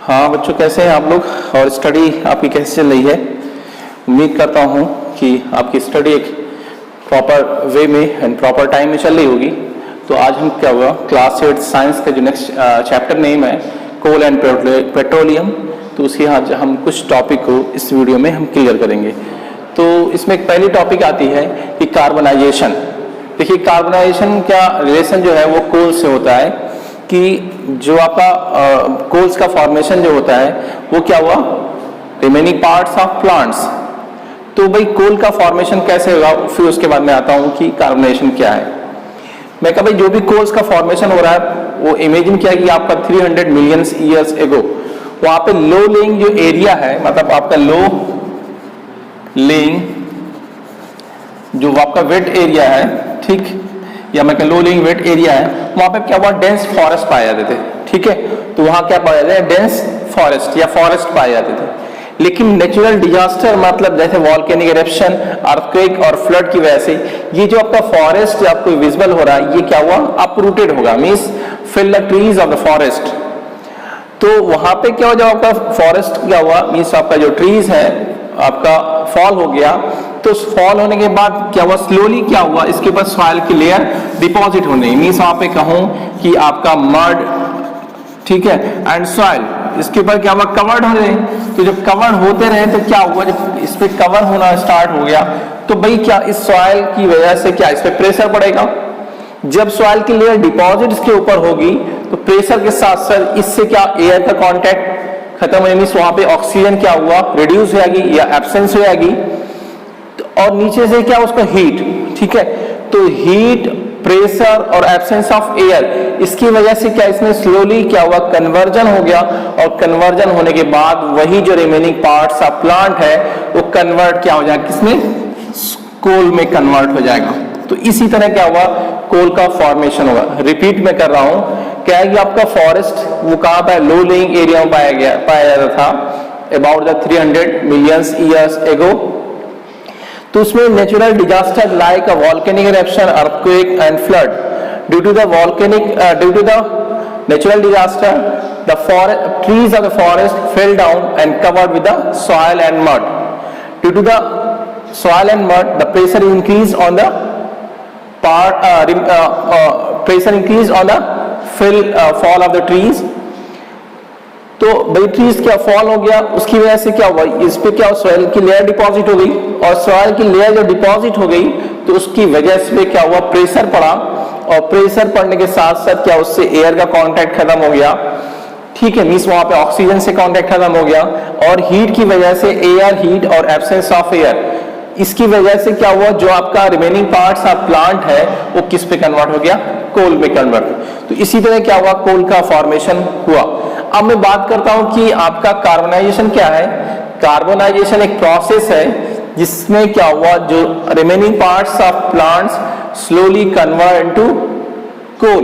हाँ बच्चों, कैसे हैं आप लोग और स्टडी आपकी कैसे चल रही है। उम्मीद करता हूँ कि आपकी स्टडी एक प्रॉपर वे में एंड प्रॉपर टाइम में चल रही होगी। तो आज हम क्या हुआ, क्लास 8 साइंस का जो नेक्स्ट चैप्टर नेम है कोल एंड पेट्रोलियम, तो उसके आज हम कुछ टॉपिक को इस वीडियो में हम क्लियर करेंगे। तो इसमें एक पहली टॉपिक आती है कि कार्बनाइजेशन। देखिए कार्बनाइजेशन का रिलेशन जो है वो कोल से होता है कि जो आपका कोल्स का फॉर्मेशन जो होता है वो क्या हुआ, रिमेनिंग पार्ट्स ऑफ प्लांट्स। तो भाई कोल का फॉर्मेशन कैसे होगा, फिर उसके बाद में आता हूँ कि कार्बनाइजेशन क्या है। मैं कहा भाई जो भी कोल्स का फॉर्मेशन हो रहा है वो इमेजिन किया कि आपका 300 मिलियन ईयर्स एगो वहां पे लो लेइंग जो एरिया है, मतलब आपका लो लेइंग जो आपका वेट एरिया है, ठीक, या मैं लो लेइंग वेट एरिया है, वहां पे क्या हुआ, डेंस फॉरेस्ट पाए जाते थे। ठीक है, तो वहां क्या पाया जाता है, डेंस फॉरेस्ट या फॉरेस्ट पाए जाते थे। लेकिन नेचुरल डिजास्टर मतलब जैसे वॉल्केनिक इरप्शन, अर्थक्वेक और फ्लड की वजह से ये जो आपका फॉरेस्ट आपको विजिबल हो रहा है ये क्या हुआ, अपरूटेड होगा, means fill the trees of the forest. तो वहां पे क्या हो, जब आपका फॉरेस्ट क्या हुआ, मींस आपका जो ट्रीज है आपका फॉल हो गया, तो फॉल होने के बाद क्या हुआ, स्लोली क्या हुआ, इसके ऊपर सॉइल की लेयर डिपॉजिट होने, मींस वहां पे कहूं कि आपका मड, ठीक है, एंड सॉइल इसके ऊपर क्या हुआ, कवर्ड हो रहे। तो जब कवर्ड होते रहे तो क्या हुआ, जब इस पे कवर होना स्टार्ट हो गया तो भाई क्या इस सॉइल की वजह से क्या इस पे प्रेशर पड़ेगा। जब सॉइल की लेयर डिपॉजिट इसके ऊपर होगी तो प्रेशर के साथ साथ इससे क्या एयर का कांटेक्ट खत्म होने, मींस वहां पे ऑक्सीजन क्या हुआ, रिड्यूस हो जाएगी या एब्सेंस हो जाएगी। और नीचे से क्या उसका हीट, ठीक है, तो हीट, प्रेशर और एब्सेंस ऑफ एयर, इसकी वजह से क्या इसमें स्लोली क्या हुआ, कन्वर्जन हो गया। और कन्वर्जन होने के बाद वही जो रिमेनिंग पार्ट्स ऑफ प्लांट है वो कन्वर्ट क्या हो जाएगा, किसमें, कोल में कन्वर्ट हो जाएगा। तो इसी तरह क्या हुआ, कोल का फॉर्मेशन होगा। रिपीट में कर रहा हूं, क्या है कि आपका फॉरेस्ट वो कहां पर, लो लेइंग एरिया में पाया जाता था about the 300 million years ago. तो उसमें natural disaster like a volcanic eruption, earthquake and flood, due to the natural disaster the trees of the forest fell down and covered with the soil and mud. Due to the soil and mud, the pressure increased on the fall of the trees. तो भाई trees क्या fall हो गया, उसकी वजह से क्या हुआ, इस पे क्या सॉइल की लेयर डिपॉजिट हो गई, और सॉइल की लेयर जो डिपॉजिट हो गई तो उसकी वजह से क्या हुआ, प्रेशर पड़ा, और प्रेशर पड़ने के साथ साथ क्या उससे एयर का कांटेक्ट खत्म हो गया। ठीक है, मींस वहां पे ऑक्सीजन से कांटेक्ट खत्म हो गया, और हीट की वजह से एयर हीट और एब्सेंस ऑफ एयर, इसकी वजह से क्या हुआ, जो आपका रिमेनिंग पार्ट्स ऑफ प्लांट है वो किस पे कन्वर्ट हो गया, कोल में कन्वर्ट। तो इसी तरह क्या हुआ, कोल का फॉर्मेशन हुआ। अब मैं बात करता हूं कि आपका कार्बनाइजेशन क्या है। कार्बनाइजेशन एक प्रोसेस है जिसमें क्या हुआ, जो remaining parts of plants slowly convert into coal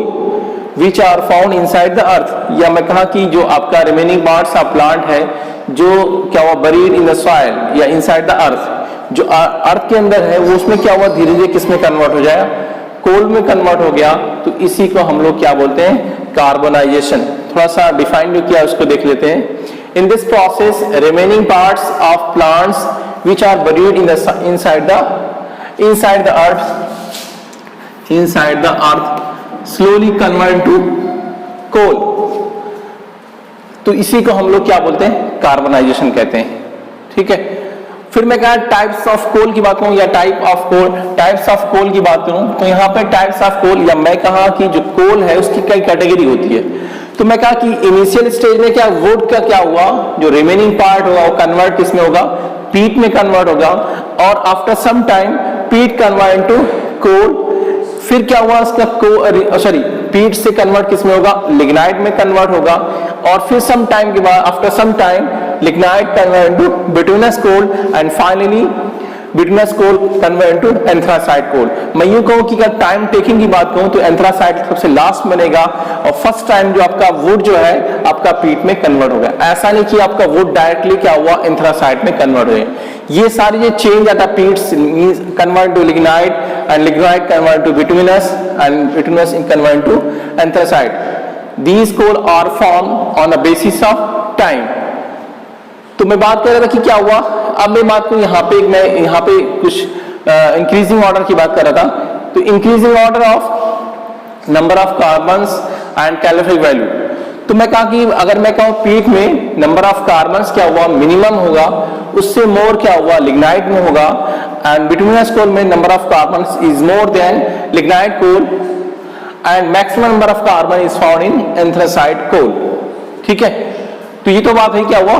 which are found inside the earth. या मैं कहा कि जो आपका रिमेनिंग पार्ट्स ऑफ प्लांट है जो क्या हुआ, बरीड इन द सॉइल या इनसाइड द अर्थ, जो अर्थ के अंदर है वो उसमें क्या हुआ, धीरे धीरे किसमें कन्वर्ट हो जाएगा, कोल में कन्वर्ट हो गया। तो इसी को हम लोग क्या बोलते हैं, कार्बनाइजेशन। थोड़ा सा डिफाइन जो किया उसको देख लेते हैं। In this process remaining parts of plants which are buried in the inside the earth slowly convert to coal. तो इसी को हम लोग क्या बोलते हैं, कार्बनाइजेशन कहते हैं। ठीक है, फिर मैं कहा टाइप्स ऑफ कोल की बात करूं या टाइप्स ऑफ कोल की बात करूं, तो यहाँ पे टाइप्स ऑफ कोल, या मैं कहा कि जो कोल है उसकी कई कैटेगरी होती है। तो मैं कहा कि इनिशियल स्टेज में क्या वुड का क्या हुआ, जो रिमेनिंग पार्ट होगा वो कन्वर्ट किसमें होगा, पीट में कन्वर्ट होगा, और आफ्टर सम टाइम पीट कन्वर्ट इनटू कोल। फिर क्या हुआ उसका पीट से कन्वर्ट किसमें होगा, लिग्नाइट में कन्वर्ट होगा, और फिर सम टाइम के बाद after some time lignite convert into bituminous coal and finally bituminous coal convert into anthracite coal। मैं यूं कहूं कि अगर टाइम टेकिंग की बात कहूं तो एंथ्रासाइट सबसे लास्ट बनेगा, और फर्स्ट टाइम जो आपका वुड जो है आपका पीट में कन्वर्ट हो गया। ऐसा नहीं कि आपका वुड डायरेक्टली क्या हुआ, एंथ्रासाइट में कन्वर्ट हो गया। ये सारी जो चेंज आता है, peat convert to lignite and lignite convert to bituminous and bituminous convert to anthracite. These coal are formed on the basis of time. तो मैं बात कर रहा था कि क्या हुआ, अब मैं बात को मैं यहाँ पे कुछ इंक्रीजिंग ऑर्डर की बात कर रहा था। तो increasing order of number of carbons and calorific value. तो मैं कहा कि अगर मैं कहूँ पीक में नंबर ऑफ कार्बन्स क्या हुआ मिनिमम होगा, उससे मोर क्या हुआ लिग्नाइट में होगा, एंड बिटुमिनस कोल में number of carbons is more than lignite coal, and maximum number of carbon is found in anthracite coal. ठीक है, तो ये तो बात है क्या हुआ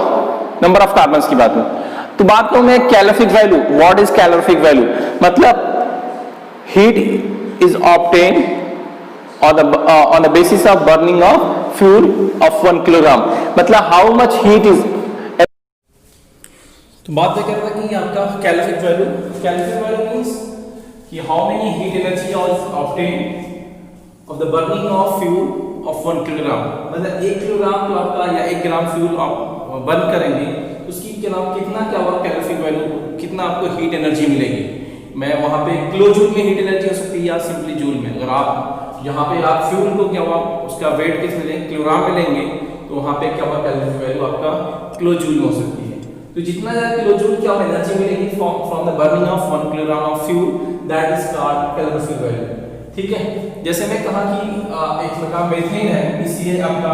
नंबर ऑफ कार्बन्स की बात में। तो बात करूं मैं calorific value, what is calorific value, मतलब heat is obtain on the basis of burning of fuel of 1 kilogram, मतलब हाउ मच हीट इज। तो बात ये कर रहा था कि आपका कैलोरिफिक वैल्यू मींस कि how many heat energy is obtain of the burning of fuel of 1 kilogram, मतलब 1 किलोग्राम तो आपका या 1 ग्राम फ्यूल आप बर्न करेंगे तो उसकी कितना क्या हुआ कैलोरिफिक वैल्यू, कितना आपको हीट एनर्जी मिलेगी। मैं वहां पे किलो जूल में हीट एनर्जी हो सकती है या सिंपली जूल में। अगर आप यहाँ पे आप फ्यूल को क्या हुआ उसका वेट किस में लेंगे किलोग्राम में लेंगे तो वहां पे क्या हुआ कैलोरीफिक वैल्यू आपका किलो जूल में हो सकती है। तो जितना ज्यादा किलो जूल क्या एनर्जी मिलेगी from the burning of 1 kilogram of fuel, that is called calorific value. ठीक है, जैसे मैं कहा कि एक प्रकार मीथेन है, इसी आपका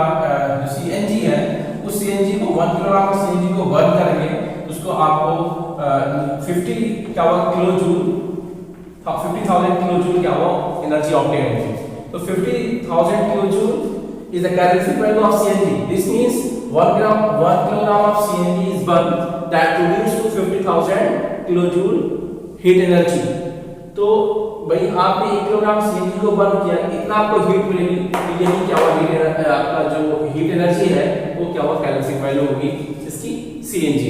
जो सीएनजी है उस सीएनजी को 1 किलोग्राम सीएनजी को बर्न करेंगे तो उसको आपको 50 क्या हुआ किलो जूल 50,000 किलो जूल क्या हुआ एनर्जी ऑब्टेन होगी। तो 50,000 kilojoule is the calorific value of CNG. This means 1 kilogram of CNG is burned that produces to 50,000 kilojoule heat energy. तो भाई आपने 1 किलोग्राम CNG को बर्न किया, इतना आपको हीट मिलेगी, तो यही क्या हुआ आपका जो हीट एनर्जी है वो क्या हुआ कैलोरीफिक वैल्यू होगी इसकी CNG।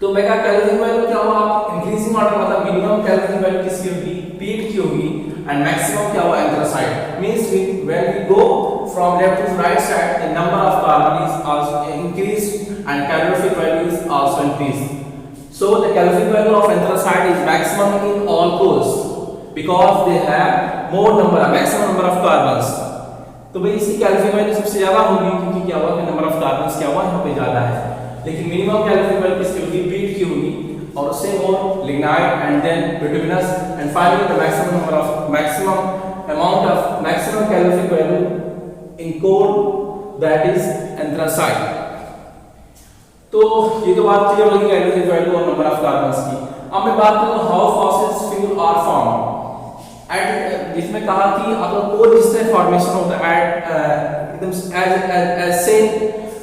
तो मैं कहा कैलोरीफिक वैल्यू क्या हुआ, आप इंक्रीजिंग ऑर्डर मतलब मिनिमम कैलोरीफिक वैल्यू किसकी होगी पीक की होगी, and maximum क्या हुआ anthracite means when we go from left to right side the number of carbon is also increased and calorific value is also increased. So the calorific value of anthracite is maximum in all coals because they have maximum number of carbons. तो भाई इसकी calorific value सबसे ज्यादा होगी क्योंकि क्या हुआ कि नंबर ऑफ कार्बन्स क्या हुआ यहाँ पे ज्यादा है, लेकिन मिनिमम कैलोरीफिक वैल्यू किसकी होगी पीट की होगी, और उससे more lignite and then bituminous and finally the maximum amount of maximum calorific value in coal that is anthracite. तो ये तो बात क्लियर होगी कैलोरीफिक वैल्यू और नंबर ऑफ कार्बन्स की। अब मैं बात करूं how fossils fuel are formed at, जिसमें कहा कि अगर कोल जिससे फॉर्मेशन होता है एकदम as same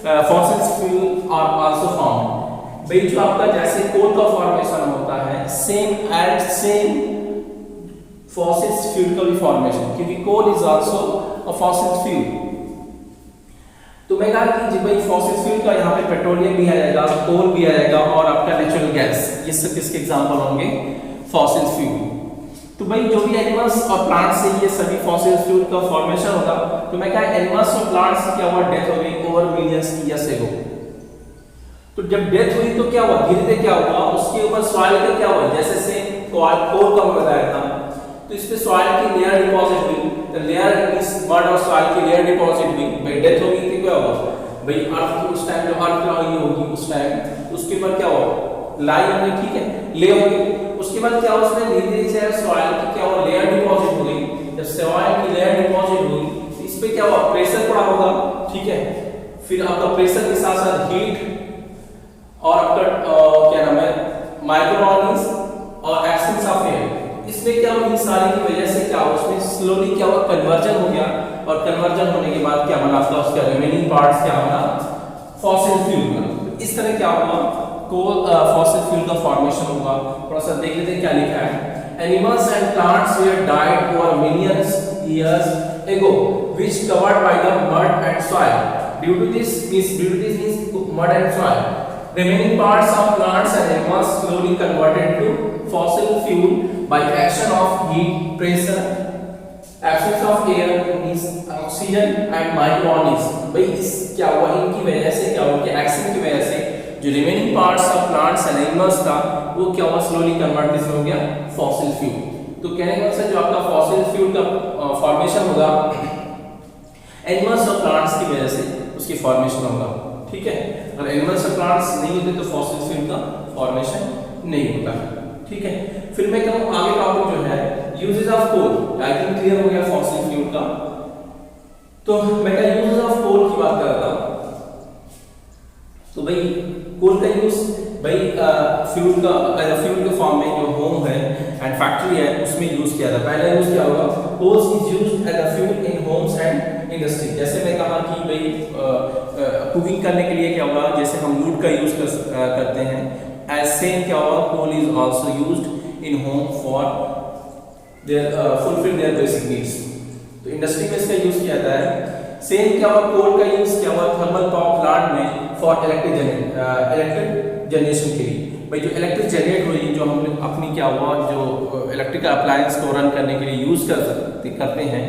fossils fuel are also formed. भाई जो आपका जैसे कोल का फॉर्मेशन होता है सेम फॉसिल्स फ्यूल का भी फॉर्मेशन, क्योंकि coal is also a fossil fuel. तो मैं कहा कि जी भाई फॉसिल फ्यूल का यहाँ पे पेट्रोलियम भी आ जाएगा, कोल भी आ जाएगा और आपका नेचुरल गैस, ये सब किसके एग्जांपल होंगे फॉसिल फ्यूल। तो भाई जो भी एनिमल्स और प्लांट्स से ये सभी फॉसिल फ्यूल का फॉर्मेशन होगा। तो मैं कहा एनिमल्स और प्लांट्स की क्या हुआ डेथ हो गई ओवर मिलियंस ईयर्स एगो। तो जब डेथ हुई तो क्या हुआ धीरे धीरे क्या हुआ उसके ऊपर सॉइल का क्या हुआ, जैसे से कोल का बताया था तो इस पे सॉइल की लेयर डिपॉजिट हुई, तो लेयर इस मड और सॉइल की लेयर डिपॉजिट हुई, भाई डेथ हो गई थी क्या हुआ भाई अर्थ की उस टाइम जो अर्थ लाई होगी उस टाइम उसके ऊपर क्या हुआ लाई होगी, ठीक है ले होगी। उसके बाद क्या हुआ उसमें धीरे धीरे सॉइल की क्या हुआ लेयर डिपॉजिट हो गई, जब सॉइल की लेयर डिपॉजिट हुई तो इस पे क्या हुआ प्रेशर पड़ा होगा, ठीक है। फिर आपका प्रेशर के साथ साथ हीट और आपका क्या नाम है माइक्रोऑर्गेनिज्म और एब्सेंस ऑफ एयर, इसमें क्या हुआ इन सारी की वजह से क्या हुआ उसमें स्लोली क्या हुआ कन्वर्जन हो गया, और कन्वर्जन होने के बाद क्या बना उसका रिमेनिंग पार्ट्स क्या बना फॉसिल फ्यूल का। तो इस तरह क्या हुआ कोल फॉसिल फ्यूल का फॉर्मेशन होगा। थोड़ा सा देख लेते हैं क्या लिखा है। Animals and plants were died over millions years ago which covered by the mud and soil due to this means mud and soil remaining parts of plants and animals slowly converted to fossil fuel by action of heat, pressure, absence of air, means oxygen and microorganisms। भाई इस क्या हुआ इनकी वजह से क्या हुआ कि एक्शन की वजह से जो remaining parts of plants and animals था वो क्या हुआ स्लोली कन्वर्ट हो गया फॉसिल फ्यूल। तो कहने का मतलब जो आपका फॉसिल फ्यूल का फॉर्मेशन होगा एनिमल्स और प्लांट्स की वजह से, उसकी फॉर्मेशन होगा। ठीक है, अगर एनिमल्स और प्लांट्स नहीं होते तो फॉसिल फ्यूल का फॉर्मेशन नहीं होता। ठीक है, फिर मैं कहूँ आगे टॉपिक जो है uses of coal. I think clear हो गया फॉसिल फ्यूल का। तो मैं क्या यूजेस ऑफ कोल की बात कर रहा हूँ। तो भाई कोल का यूज भाई फ्यूल के फॉर्म में जो होम है एंड फैक्ट्री है उसमें यूज किया था। पहला यूज क्या होगा, coal is used as a fuel in homes and industry. जैसे मैं कहा कि भाई कुकिंग करने के लिए क्या होगा, जैसे हम वुड का यूज करते हैं, एज सेम क्या होगा coal is also used in home for their fulfill their basic needs. तो इंडस्ट्री में इसका यूज किया जाता है। सेम क्या हुआ कोल का यूज क्या हुआ थर्मल पावर प्लांट में फॉर इलेक्ट्रिक जनरेशन के लिए। भाई जो इलेक्ट्रिक जनरेट हुई, जो हम अपनी क्या हुआ जो इलेक्ट्रिकल अप्लायंस को रन करने के लिए यूज करते हैं,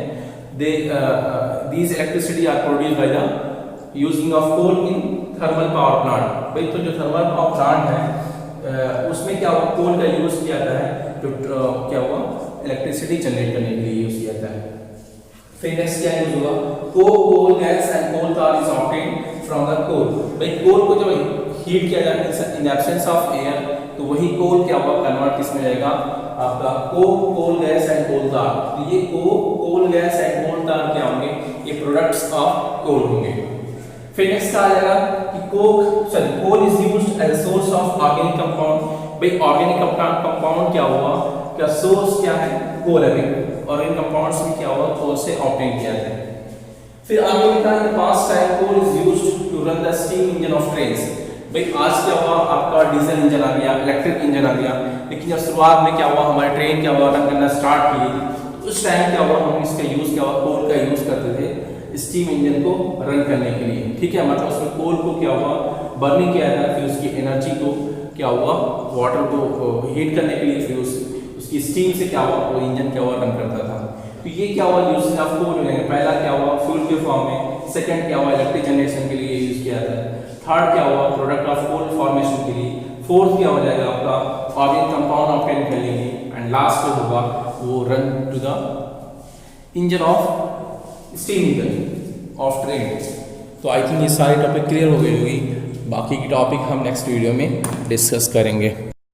they these electricity are produced by the using of coal in thermal power plant. भाई तो जो थर्मल पावर प्लांट है उसमें क्या हुआ कोल का यूज किया जाता है, जो क्या हुआ इलेक्ट्रिसिटी जनरेट करने के लिए यूज किया जाता है। फिर नेक्स्ट क्या यूज हुआ, coal gas and coal tar is obtained from the coal. भाई कोल को जब हीट किया जाता है इन एब्सेंस ऑफ एयर, तो वही कोल क्या हुआ कन्वर्ट किसमें जाएगा आपका coal gas and coal tar। तो ये coal gas and coal tar क्या होंगे, ये प्रोडक्ट्स ऑफ कोल होंगे। फिर नेक्स्ट आ जाएगा कि coal is used as a source of organic compound. भाई ऑर्गेनिक कंपाउंड क्या हुआ, क्या सोर्स क्या है कोल है। ऑर्गेनिक कंपाउंड्स भी क्या हुआ कोल से ऑब्टेन किया जाता है। फिर आगे लिखा है past time coal is used to run the steam engine of trains. भाई आज क्या हुआ आपका डीजल इंजन आ गया, इलेक्ट्रिक इंजन आ गया, लेकिन जब शुरुआत में क्या हुआ हमारे ट्रेन क्या हुआ रन करना स्टार्ट की, उस टाइम क्या हुआ हम इसका यूज क्या हुआ कोल का यूज करते थे स्टीम इंजन को रन करने के लिए। ठीक है, मतलब उसमें कोल को क्या हुआ बर्निंग किया जाता, फिर उसकी एनर्जी को क्या हुआ वाटर को हीट करने के लिए, फिर उसकी स्टीम से क्या हुआ वो इंजन क्या हुआ रन करता था। तो ये क्या हुआ यूज ऑफ कोल हो जाएगा। पहला क्या हुआ फ्यूल के फॉर्म में, सेकंड क्या हुआ इलेक्ट्रिक जनरेशन के लिए यूज किया जाता है, थर्ड क्या हुआ प्रोडक्ट ऑफ कोल फॉर्मेशन के लिए, फोर्थ क्या हो जाएगा आपका ऑर्गेनिक कंपाउंड ऑब्टेन करने के लिए, एंड लास्ट जो होगा वो run to the engine of steam engine of train. तो आई थिंक ये सारी टॉपिक क्लियर हो गई होगी। बाकी की टॉपिक हम नेक्स्ट वीडियो में डिस्कस करेंगे।